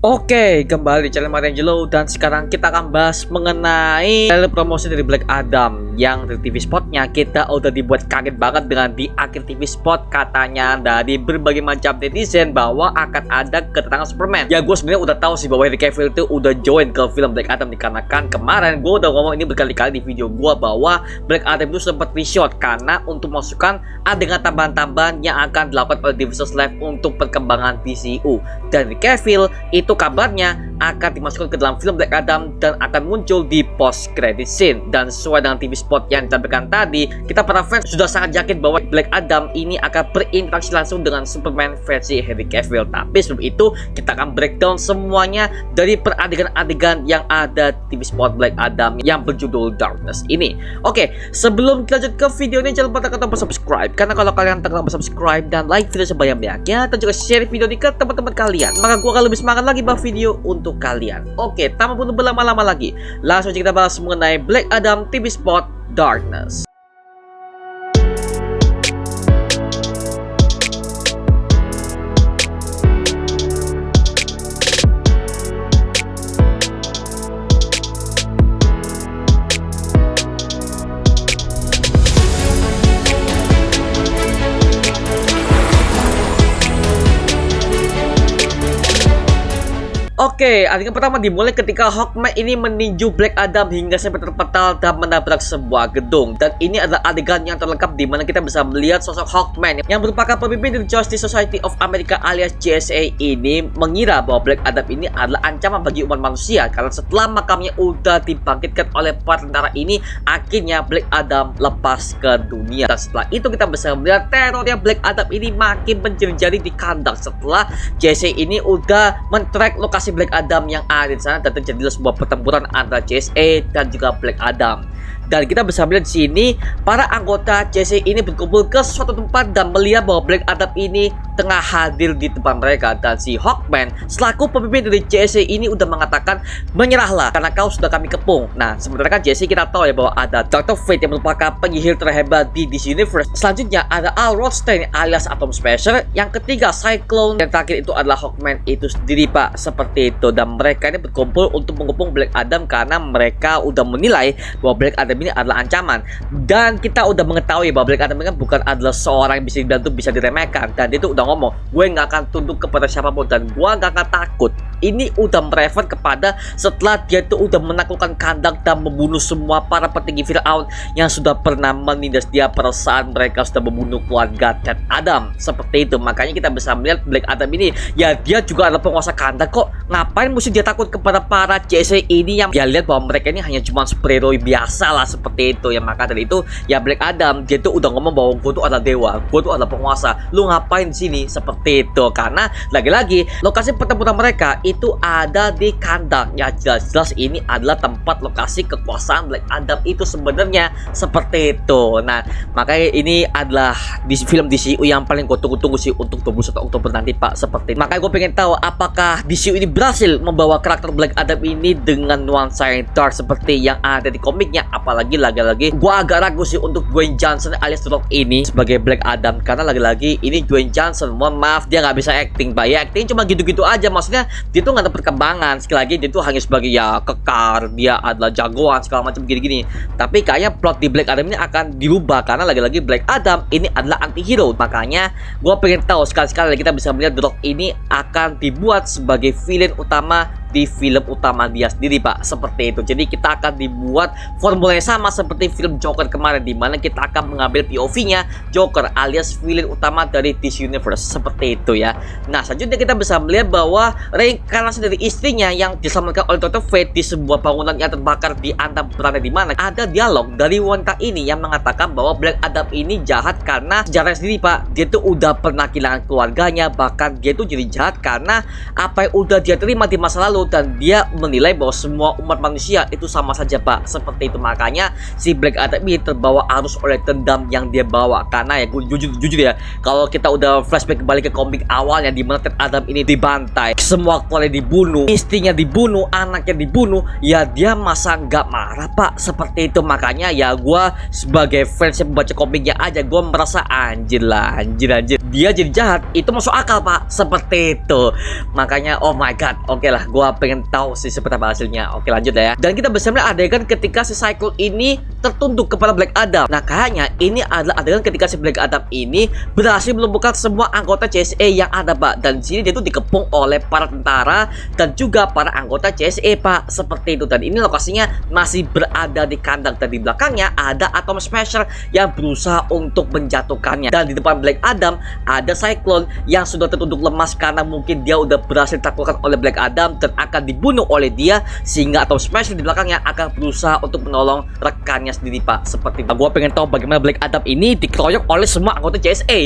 Oke, kembali di channel Mariangelo dan sekarang kita akan bahas mengenai trailer promosi dari Black Adam yang dari TV spotnya kita udah dibuat kaget banget dengan di akhir TV spot katanya dari berbagai macam netizen bahwa akan ada kedatangan Superman. Ya gue sebenarnya udah tahu sih bahwa Henry Cavill itu udah join ke film Black Adam dikarenakan kemarin gue udah ngomong ini berkali-kali di video gue bahwa Black Adam itu sempat reshoot karena untuk masukkan adegan tambahan-tambahan yang akan dilakukan oleh Devious Live untuk perkembangan DCU dan Henry Cavill itu kabarnya akan dimasukkan ke dalam film Black Adam dan akan muncul di post credit scene. Dan sesuai dengan TV spot yang ditampilkan tadi, kita para fans sudah sangat yakin bahwa Black Adam ini akan berinteraksi langsung dengan Superman versi Henry Cavill. Tapi sebelum itu kita akan breakdown semuanya dari peradegan-adegan yang ada di TV spot Black Adam yang berjudul Darkness ini. Oke, sebelum kita lanjut ke video ini jangan lupa tekan tombol subscribe, karena kalau kalian tekan tombol subscribe dan like video sebanyak-banyaknya dan juga share video ini ke teman-teman kalian, maka gua akan lebih semangat lagi bahas video untuk kalian. Oke, tanpa perlu berlama-lama lagi, langsung kita bahas mengenai Black Adam TV spot Darkness. Oke, adegan pertama dimulai ketika Hawkman ini meninju Black Adam hingga sampai terpental dan menabrak sebuah gedung. Dan ini adalah adegan yang terlengkap di mana kita bisa melihat sosok Hawkman yang merupakan pemimpin dari Justice Society of America alias JSA ini mengira bahwa Black Adam ini adalah ancaman bagi umat manusia karena setelah makamnya udah dibangkitkan oleh para tentara ini, akhirnya Black Adam lepas ke dunia. Dan setelah itu kita bisa melihat terornya Black Adam ini makin menjadi di kandang setelah JSA ini udah men-track lokasi Black Adam yang ada di sana dan terjadilah sebuah pertempuran antara JSA dan juga Black Adam. Dan kita bisa melihat di sini para anggota JSA ini berkumpul ke suatu tempat dan melihat bahwa Black Adam ini tengah hadir di depan mereka. Dan si Hawkman selaku pemimpin dari JSA ini udah mengatakan, menyerahlah karena kau sudah kami kepung. Nah sebenarnya kan JSA kita tahu ya bahwa ada Dr. Fate yang merupakan penyihir terhebat di DC Universe. Selanjutnya ada Al Rothstein alias Atom Smasher. Yang ketiga Cyclone. Dan terakhir itu adalah Hawkman itu sendiri pak, seperti itu. Dan mereka ini berkumpul untuk mengepung Black Adam karena mereka udah menilai bahwa Black Adam ini adalah ancaman. Dan kita udah mengetahui bahwa Black Adam ini kan bukan adalah seorang yang bisa dibantu, bisa diremehkan. Dan dia tuh udah ngomong, gue nggak akan tunduk kepada siapapun dan gue nggak akan takut. Ini udah merefer kepada setelah dia tuh udah menaklukkan kandang dan membunuh semua para petinggi Fir'aun yang sudah pernah menindas dia pada saat mereka sudah membunuh keluarga Ted Adam. Seperti itu, makanya kita bisa melihat Black Adam ini ya dia juga adalah penguasa kandang kok. Ngapain mesti dia takut kepada para JSA ini yang dia lihat bahwa mereka ini hanya cuma superhero biasa lah, seperti itu ya. Maka dari itu ya Black Adam dia tuh udah ngomong bahwa gue tuh adalah dewa, gue tuh adalah penguasa, lu ngapain di sini, seperti itu. Karena lagi-lagi lokasi pertempuran mereka itu ada di kandang ya, jelas-jelas ini adalah tempat lokasi kekuasaan Black Adam itu sebenarnya, seperti itu. Nah makanya ini adalah di film DCU yang paling gue tunggu-tunggu sih untuk 21 Oktober nanti pak, seperti itu. Makanya gue pengen tahu apakah DCU ini berhasil membawa karakter Black Adam ini dengan nuansa yang dark seperti yang ada di komiknya. Apalagi lagi-lagi gue agak ragu sih untuk Dwayne Johnson alias The Rock ini sebagai Black Adam, karena lagi-lagi ini Dwayne Johnson, mohon maaf dia nggak bisa acting pak ya, acting cuma gitu-gitu aja. Maksudnya dia tuh nggak ada perkembangan, sekali lagi dia tuh hanya sebagai ya kekar, dia adalah jagoan segala macam gini-gini. Tapi kayaknya plot di Black Adam ini akan dirubah karena lagi-lagi Black Adam ini adalah anti-hero. Makanya gue pengen tahu sekali-sekali kita bisa melihat The Rock ini akan dibuat sebagai villain utama di film utama dia sendiri pak, seperti itu. Jadi kita akan dibuat formula yang sama seperti film Joker kemarin, dimana kita akan mengambil POV-nya Joker alias villain utama dari DC Universe, seperti itu ya. Nah selanjutnya kita bisa melihat bahwa reinkarnasi dari istrinya yang diselamatkan oleh Dr. Fate di sebuah bangunan yang terbakar di antara berada, di mana ada dialog dari wanita ini yang mengatakan bahwa Black Adam ini jahat karena sejarah sendiri pak, dia tuh udah pernah kehilangan keluarganya, bahkan dia tuh jadi jahat karena apa yang udah dia terima di masa lalu dan dia menilai bahwa semua umat manusia itu sama saja pak, seperti itu. Makanya si Black Adam ini terbawa arus oleh dendam yang dia bawa. Karena ya jujur ya, kalau kita udah flashback kembali ke komik awalnya di mana Ted Adam ini dibantai, semua keluarga dibunuh, istrinya dibunuh, anaknya dibunuh, ya dia masa nggak marah pak, seperti itu. Makanya ya gue sebagai fans yang membaca komiknya aja gue merasa anjir dia jadi jahat, itu masuk akal Pak, seperti itu. Makanya oh my god, oke lah, gua pengen tahu sih seperti apa hasilnya. Oke, lanjut ya. Dan kita bisa melihat adegan ketika si Cyclone ini tertunduk kepada Black Adam. Nah, kayaknya ini adalah adegan ketika si Black Adam ini berhasil melumpuhkan semua anggota CSA yang ada Pak. Dan di sini dia tuh dikepung oleh para tentara dan juga para anggota CSA Pak, seperti itu. Dan ini lokasinya masih berada di kandang, dan di belakangnya ada Atom Smasher yang berusaha untuk menjatuhkannya. Dan di depan Black Adam ada Cyclone yang sudah tertunduk lemas karena mungkin dia udah berhasil ditaklukkan oleh Black Adam dan akan dibunuh oleh dia, sehingga Atom Smasher di belakangnya akan berusaha untuk menolong rekannya sendiri Pak, seperti itu. Gua pengen tahu bagaimana Black Adam ini dikeroyok oleh semua anggota CSA.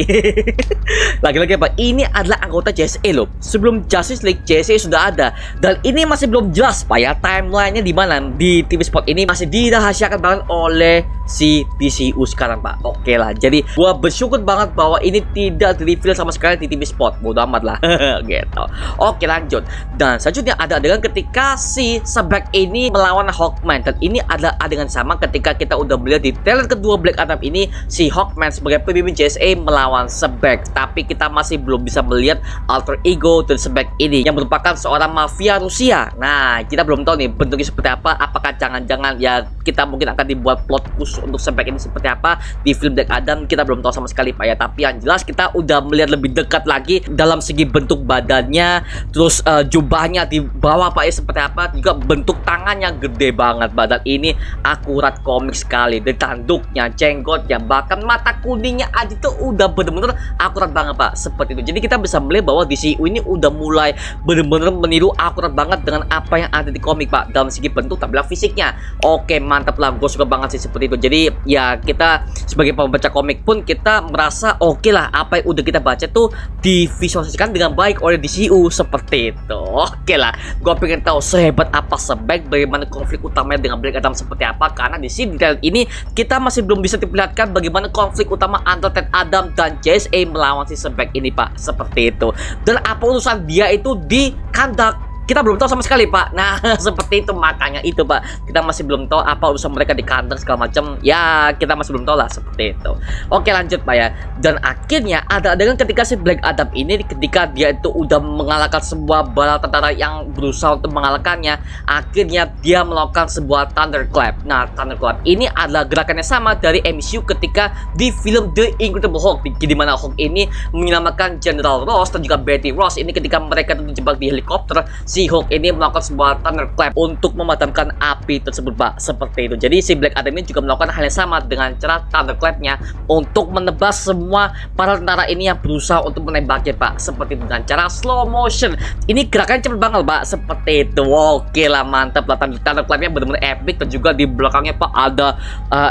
Lagi-lagi Pak, ini adalah anggota CSA loh. Sebelum Justice League, CSA sudah ada, dan ini masih belum jelas Pak ya timelinenya di mana. Di TV spot ini masih dirahasiakan banget oleh si DCU sekarang Pak. Oke lah, jadi gua bersyukur banget bahwa ini tidak di-reveal sama sekali di TV spot. Bodoh amat lah. Gitu. Oke, lanjut. Dan selanjutnya ada adegan ketika si Sebek ini melawan Hawkman, dan ini adalah adegan sama ketika kita udah melihat di trailer kedua Black Adam ini, si Hawkman sebagai pemimpin JSA melawan Sebek. Tapi kita masih belum bisa melihat alter ego dari Sebek ini yang merupakan seorang mafia Rusia. Nah, kita belum tahu nih bentuknya seperti apa. Apakah jangan-jangan ya kita mungkin akan dibuat plot khusus untuk Sebek ini seperti apa di film Black Adam, kita belum tahu sama sekali Pak ya. Tapi yang jelas kita udah melihat lebih dekat lagi dalam segi bentuk badannya, terus jubahnya di bawah Pak ya seperti apa, juga bentuk tangannya gede banget. Badan ini akurat komik sekali, dari tanduknya, jenggotnya, bahkan mata kuningnya aja tuh udah bener-bener akurat banget Pak, seperti itu. Jadi kita bisa melihat bahwa DCU ini udah mulai bener-bener meniru akurat banget dengan apa yang ada di komik Pak, dalam segi bentuk tampilan fisiknya. Oke, mantap lah, gue suka banget sih seperti itu. Jadi ya kita sebagai pembaca komik pun kita merasa oke lah, apa yang udah kita baca tuh divisualisasikan dengan baik oleh DCU, seperti itu. Oke lah, gue pengen tahu sehebat apa Sebek, bagaimana konflik utamanya dengan Black Adam seperti apa, karena di sini detail ini kita masih belum bisa diperlihatkan bagaimana konflik utama antara Ted Adam dan JSA melawan si Sebek ini Pak, seperti itu. Dan apa urusan dia itu di kandang, kita belum tahu sama sekali Pak. Nah, seperti itu, makanya itu Pak, kita masih belum tahu apa urusan mereka di kandang segala macam. Ya, kita masih belum tahu lah, seperti itu. Oke, lanjut Pak ya. Dan akhirnya ada adegan ketika si Black Adam ini, ketika dia itu udah mengalahkan sebuah bala tentara yang berusaha untuk mengalahkannya, akhirnya dia melakukan sebuah Thunderclap. Nah, Thunderclap ini adalah gerakannya sama dari MCU ketika di film The Incredible Hulk, di mana Hulk ini menyelamatkan General Ross dan juga Betty Ross ini ketika mereka terjebak di helikopter. Si Hulk ini melakukan sebuah Thunderclap untuk memadamkan api tersebut Pak, seperti itu. Jadi si Black Adam ini juga melakukan hal yang sama dengan cara Thunderclapnya untuk menebas semua para tentara ini yang berusaha untuk menembaknya Pak, seperti itu, dengan cara slow motion. Ini gerakannya cepet banget Pak, seperti itu. Oke lah, mantap lah, Thunderclapnya benar-benar epic, dan juga di belakangnya Pak ada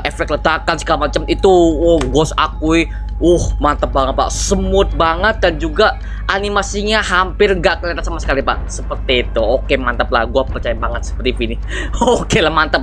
efek ledakan segala macam itu. Oh, gos akui, mantap banget Pak, smooth banget, dan juga animasinya hampir nggak kelihatan sama sekali Pak, seperti itu. Oke, mantap lah, gue percaya banget seperti ini. Oke lah, mantap.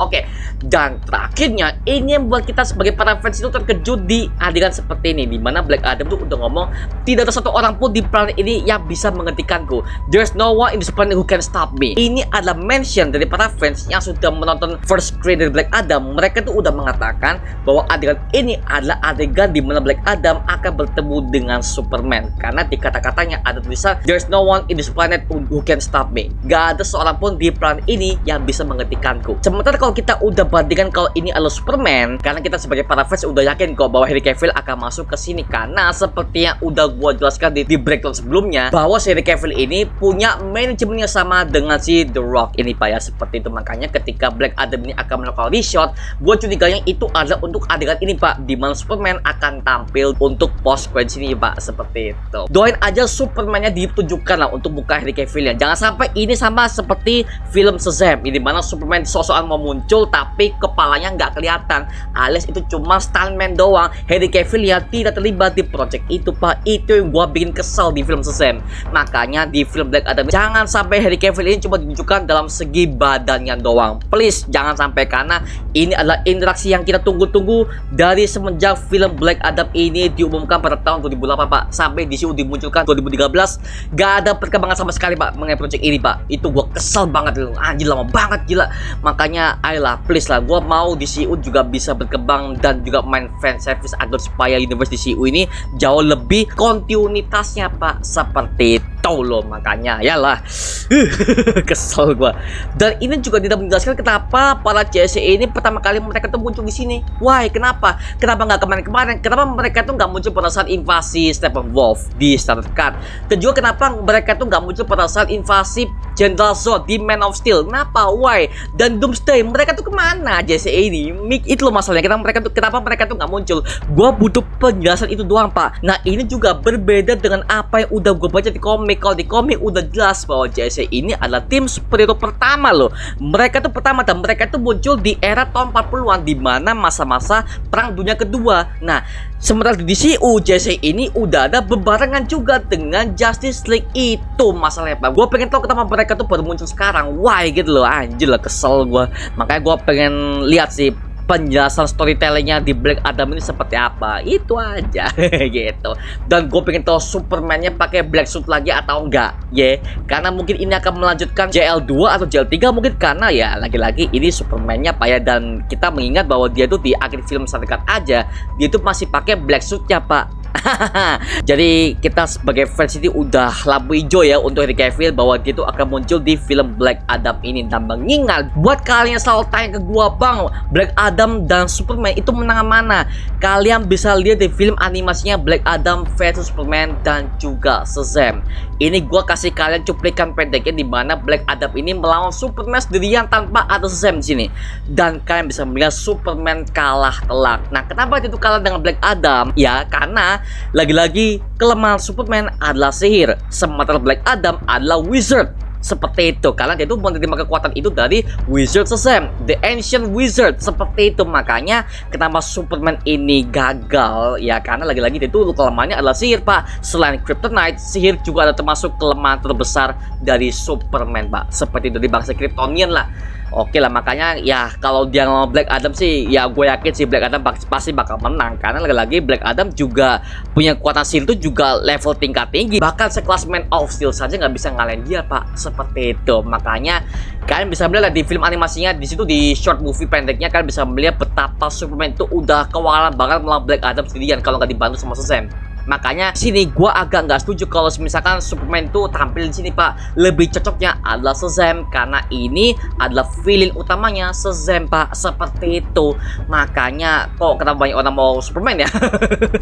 Oke, dan terakhirnya ini yang buat kita sebagai para fans itu terkejut di adegan seperti ini, dimana Black Adam tuh udah ngomong, tidak ada satu orang pun di planet ini yang bisa menghentikanku. There's no one in this planet who can stop me. Ini adalah mention dari para fans yang sudah menonton first screen dari Black Adam. Mereka tuh udah mengatakan bahwa adegan ini adalah adegan di mana Black Adam akan bertemu dengan Superman, karena di kata-katanya ada tulisan there's no one in this planet who can stop me. Gak ada seorang pun di planet ini yang bisa menghentikanku. Sementara kalau kita udah bandingkan kalau ini adalah Superman, karena kita sebagai para fans udah yakin kok bahwa Henry Cavill akan masuk ke sini, karena seperti yang udah gua jelaskan di breakdown sebelumnya, bahwa si Henry Cavill ini punya manajemen yang sama dengan si The Rock ini Pak ya, seperti itu. Makanya ketika Black Adam ini akan melakukan reshoot, gua curiganya itu adalah untuk adegan ini Pak, di mana Superman akan tampil untuk post credit sini Pak, seperti itu. Doain aja Superman-nya ditunjukkan lah untuk buka Henry Cavill ya. Jangan sampai ini sama seperti film Shazam, ini mana Superman sosok mau muncul tapi kepalanya nggak kelihatan, alias itu cuma stuntman doang. Henry Cavill ya tidak terlibat di project itu Pak. Itu yang gua bikin kesal di film Shazam. Makanya di film Black Adam jangan sampai Henry Cavill ini cuma ditunjukkan dalam segi badannya doang, please jangan sampai, karena Ini adalah interaksi yang kita tunggu-tunggu dari semenjak film Black Adam ini diumumkan pada tahun 2008 Pak, sampai DCU dimunculkan 2013. Gak ada perkembangan sama sekali Pak mengenai project ini Pak. Itu gua kesel banget loh, anjir lama banget gila. Makanya ayolah please lah, gua mau DCU juga bisa berkembang dan juga main fan service agar supaya universe DCU ini jauh lebih kontinuitasnya Pak, seperti itu loh. Makanya yalah kesel gua. Dan ini juga tidak menjelaskan kenapa para JSA ini pertama kali mereka tuh muncul di sini. Why? Kenapa? Kenapa nggak kemarin-kemarin? Kenapa mereka tuh nggak muncul pada saat invasi Steppenwolf di Standard Cut? Dan juga kenapa mereka tuh nggak muncul pada saat invasi General Zod di Man of Steel? Kenapa? Why? Dan Doomsday mereka tuh kemana JSA ini? Itu loh masalahnya. Kenapa mereka tuh nggak muncul? Gua butuh penjelasan itu doang Pak. Nah ini juga berbeda dengan apa yang udah gue baca di komik. Kalau di komik udah jelas bahwa JSA ini adalah tim superhero pertama loh. Mereka tuh mereka tuh muncul di era tahun 40-an di mana masa-masa Perang Dunia Kedua. Nah, sementara di DCU JSA ini udah ada bebarengan juga dengan Justice League. Itu masalahnya Pak. Gue pengen tahu kenapa mereka tuh baru muncul sekarang. Why gitu loh, anjir lah kesel gue. Makanya gue pengen lihat sih penjelasan storytellingnya di Black Adam ini seperti apa. Itu aja gitu. Dan gue pengen tahu Superman-nya pakai black suit lagi atau enggak karena mungkin ini akan melanjutkan JL2 atau JL3 mungkin, karena ya lagi-lagi ini Superman-nya Pak ya. Dan kita mengingat bahwa dia tuh di akhir film terdekat aja dia tuh masih pakai black suit-nya Pak. Jadi kita sebagai fans ini udah lampu hijau ya untuk Henry Cavill bahwa dia tuh akan muncul di film Black Adam ini. Dan mengingat buat kalian yang selalu tanya ke gua, Bang, Black Adam dan Superman itu menang mana? Kalian bisa lihat di film animasinya Black Adam vs Superman dan juga Shazam. Ini gua kasih kalian cuplikan pendeknya di mana Black Adam ini melawan Superman sendirian tanpa ada Shazam di sini. Dan kalian bisa melihat Superman kalah telak. Nah, kenapa itu kalah dengan Black Adam? Ya, karena lagi-lagi kelemahan Superman adalah sihir, sementara Black Adam adalah wizard. Seperti itu, karena dia tuh menerima kekuatan itu dari Wizard Shazam, The Ancient Wizard. Seperti itu, makanya kenapa Superman ini gagal ya, karena lagi-lagi dia tuh kelemahannya adalah sihir Pak. Selain Kryptonite, sihir juga ada termasuk kelemahan terbesar dari Superman Pak. Seperti itu, di bangsa Kryptonian lah. Oke lah, makanya ya kalau dia ngelawan Black Adam sih ya gue yakin sih Black Adam pasti bakal menang, karena lagi-lagi Black Adam juga punya kekuatan sihir itu juga level tingkat tinggi, bahkan sekelas Man of Steel saja nggak bisa ngalahin dia Pak. Seperti itu, makanya kalian bisa melihat di film animasinya di situ, di short movie pendeknya kalian bisa melihat betapa Superman itu udah kewalahan banget melawan Black Adam sendirian kalau nggak dibantu sama Shazam. Makanya sini gua agak nggak setuju kalau misalkan Superman itu tampil di sini Pak. Lebih cocoknya adalah Shazam, karena ini adalah villain utamanya Shazam Pak. Seperti itu. Makanya kok kenapa banyak orang mau Superman ya?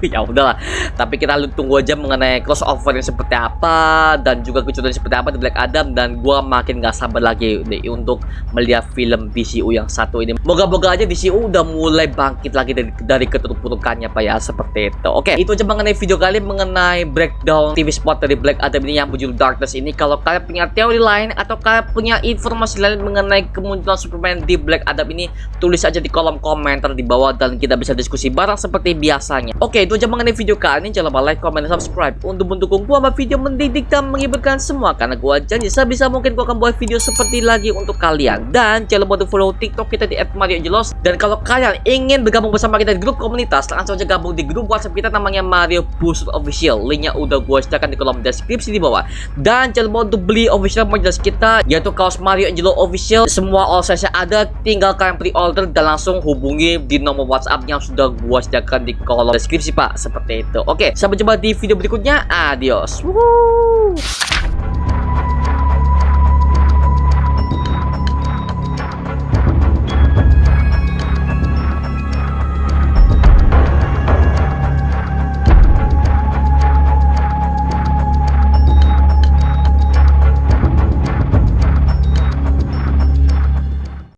Ya udahlah. Tapi kita tunggu aja mengenai crossover yang seperti apa dan juga kejutan seperti apa di Black Adam. Dan gua makin nggak sabar lagi nih untuk melihat film DCU yang satu ini. Moga-moga aja DCU udah mulai bangkit lagi dari keterpurukannya Pak ya. Seperti itu. Oke, itu aja mengenai video kali mengenai breakdown TV spot dari Black Adam ini yang berjudul Darkness ini. Kalau kalian punya teori lain atau kalian punya informasi lain mengenai kemunculan Superman di Black Adam ini, tulis aja di kolom komentar di bawah dan kita bisa diskusi bareng seperti biasanya. Oke, itu aja mengenai video kali ini. Jangan lupa like, comment, dan subscribe untuk mendukung gua sama video mendidik dan menghiburkan semua, karena gua janji sebisa mungkin gua akan buat video seperti lagi untuk kalian. Dan jangan lupa untuk follow TikTok kita di @marioangelos. Dan kalau kalian ingin bergabung bersama kita di grup komunitas, langsung aja gabung di grup WhatsApp kita namanya Mario Booster Official. Linknya udah gue sediakan di kolom deskripsi di bawah. Dan jangan lupa untuk beli official merchandise kita, yaitu kaos Mario Angelo Official. Semua all size ada, tinggal kalian pre-order dan langsung hubungi di nomor WhatsApp yang sudah gue sediakan di kolom deskripsi Pak. Seperti itu. Oke, sampai jumpa di video berikutnya. Adios. Woohoo.